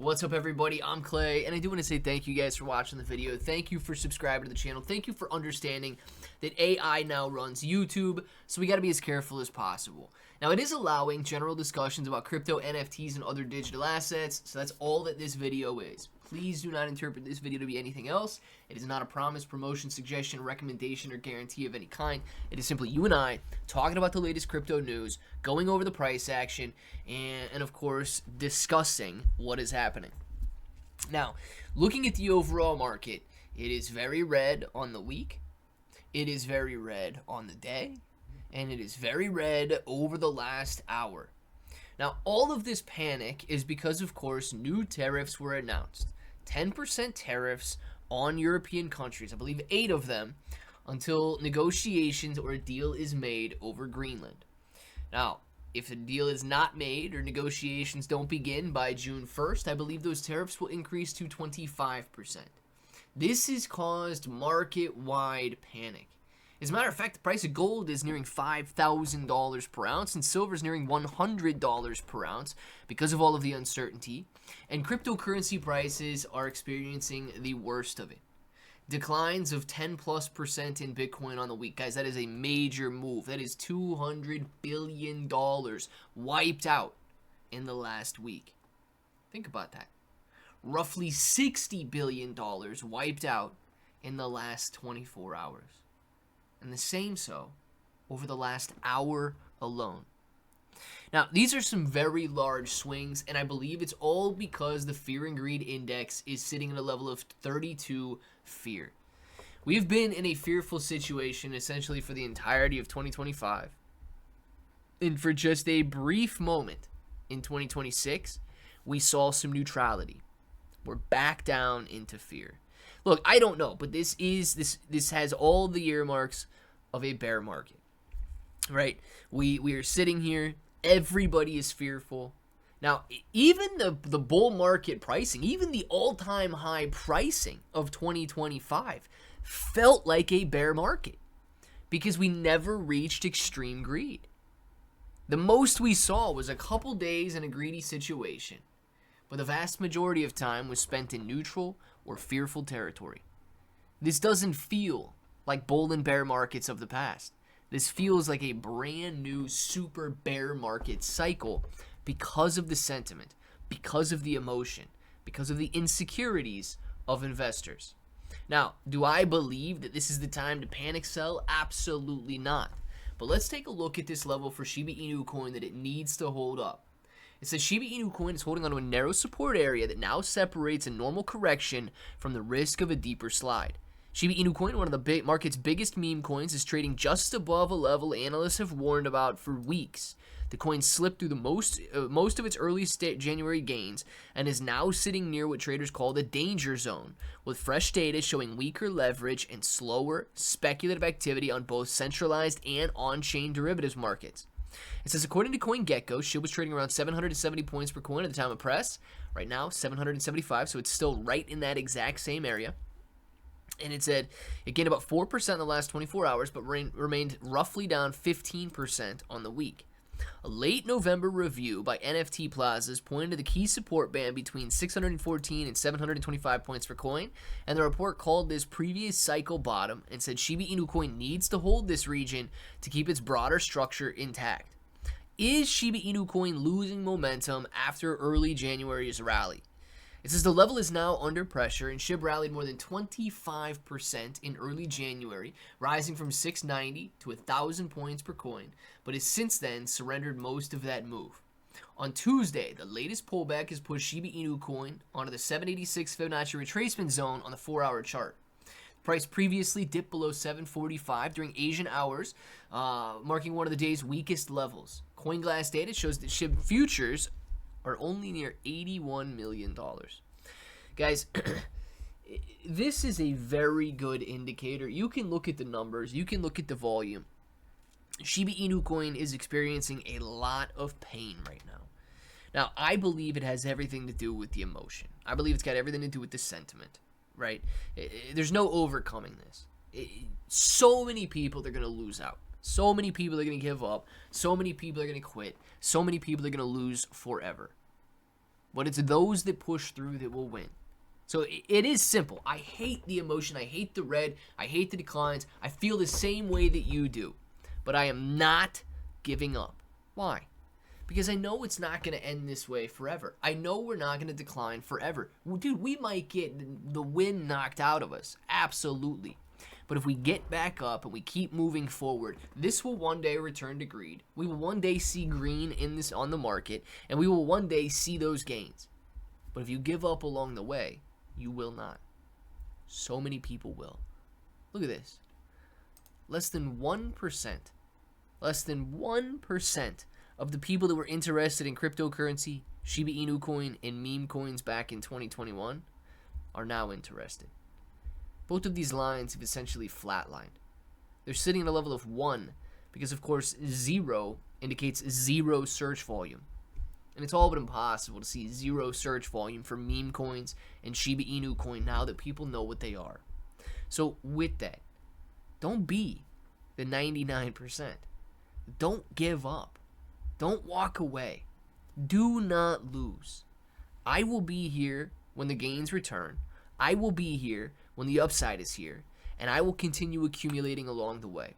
What's up, everybody? I'm Clay, and I do want to say thank you guys for watching the video. Thank you for subscribing to the channel. Thank you for understanding that AI now runs YouTube, so we got to be as careful as possible. Now, it is allowing general discussions about crypto, NFTs, and other digital assets, so that's all that this video is. Please do not interpret this video to be anything else. It is not a promise, promotion, suggestion, recommendation, or guarantee of any kind. It is simply you and I talking about the latest crypto news, going over the price action, and of course, discussing what is happening. Now, looking at the overall market, it is very red on the week, it is very red on the day, and it is very red over the last hour. Now, all of this panic is because, of course, new tariffs were announced. 10% tariffs on European countries, I believe 8 of them, until negotiations or a deal is made over Greenland. Now, if a deal is not made or negotiations don't begin by June 1st, I believe those tariffs will increase to 25%. This has caused market-wide panic. As a matter of fact, the price of gold is nearing $5,000 per ounce, and silver is nearing $100 per ounce because of all of the uncertainty. And cryptocurrency prices are experiencing the worst of it. Declines of 10+% in Bitcoin on the week. Guys, that is a major move. That is $200 billion wiped out in the last week. Think about that. Roughly $60 billion wiped out in the last 24 hours. And the same so over the last hour alone. Now, these are some very large swings, and I believe it's all because the Fear and Greed Index is sitting at a level of 32 fear. We've been in a fearful situation essentially for the entirety of 2025. And for just a brief moment in 2026, we saw some neutrality. We're back down into fear. Look, I don't know, but this has all the earmarks of a bear market, right? We are sitting here. Everybody is fearful. Now, even the bull market pricing, even the all-time high pricing of 2025 felt like a bear market because we never reached extreme greed. The most we saw was a couple days in a greedy situation, but the vast majority of time was spent in neutral or fearful territory. This doesn't feel like bull and bear markets of the past. This feels like a brand new super bear market cycle because of the sentiment, because of the emotion, because of the insecurities of investors. Now, do I believe that this is the time to panic sell? Absolutely not. But let's take a look at this level for Shiba Inu coin that it needs to hold up. It says Shiba Inu coin is holding onto a narrow support area that now separates a normal correction from the risk of a deeper slide. Shiba Inu coin, one of the market's biggest meme coins, is trading just above a level analysts have warned about for weeks. The coin slipped through the most of its early January gains and is now sitting near what traders call the danger zone, with fresh data showing weaker leverage and slower speculative activity on both centralized and on-chain derivatives markets. It says, according to CoinGecko, SHIB was trading around 770 points per coin at the time of press. Right now, 775, so it's still right in that exact same area. And it said it gained about 4% in the last 24 hours, but remained roughly down 15% on the week. A late November review by NFT Plazas pointed to the key support band between 614 and 725 points per coin, and the report called this previous cycle bottom and said Shiba Inu coin needs to hold this region to keep its broader structure intact. Is Shiba Inu coin losing momentum after early January's rally? It says the level is now under pressure, and SHIB rallied more than 25% in early January, rising from 690 to 1,000 points per coin, but has since then surrendered most of that move. On Tuesday, the latest pullback has pushed Shiba Inu coin onto the 786 Fibonacci retracement zone on the 4-hour chart. The price previously dipped below 745 during Asian hours, marking one of the day's weakest levels. CoinGlass data shows that SHIB futures are only near $81 million. Guys, this is a very good indicator. You can look at the numbers. You can look at the volume. Shiba Inu coin is experiencing a lot of pain right now. Now, I believe it has everything to do with the emotion. I believe it's got everything to do with the sentiment, right? There's no overcoming this. So many people are going to lose out. So many people are going to give up. So many people are going to quit. So many people are going to lose forever. but it's those that push through that will win. So it is simple. I hate the emotion. I hate the red. I hate the declines. I feel the same way that you do. But I am not giving up. Why? Because I know it's not going to end this way forever. I know we're not going to decline forever. Dude, we might get the wind knocked out of us. Absolutely. But if we get back up and we keep moving forward, this will one day return to greed. We will one day see green on the market, and we will one day see those gains. But if you give up along the way, you will not. So many people will. Look at this. Less than 1%, less than 1% of the people that were interested in cryptocurrency, Shiba Inu coin, and meme coins back in 2021 are now interested. Both of these lines have essentially flatlined. They're sitting at a level of 1 because, of course, 0 indicates 0 search volume. And it's all but impossible to see 0 search volume for meme coins and Shiba Inu coin now that people know what they are. So with that, don't be the 99%. Don't give up. Don't walk away. Do not lose. I will be here when the gains return. I will be here when the upside is here. And I will continue accumulating along the way.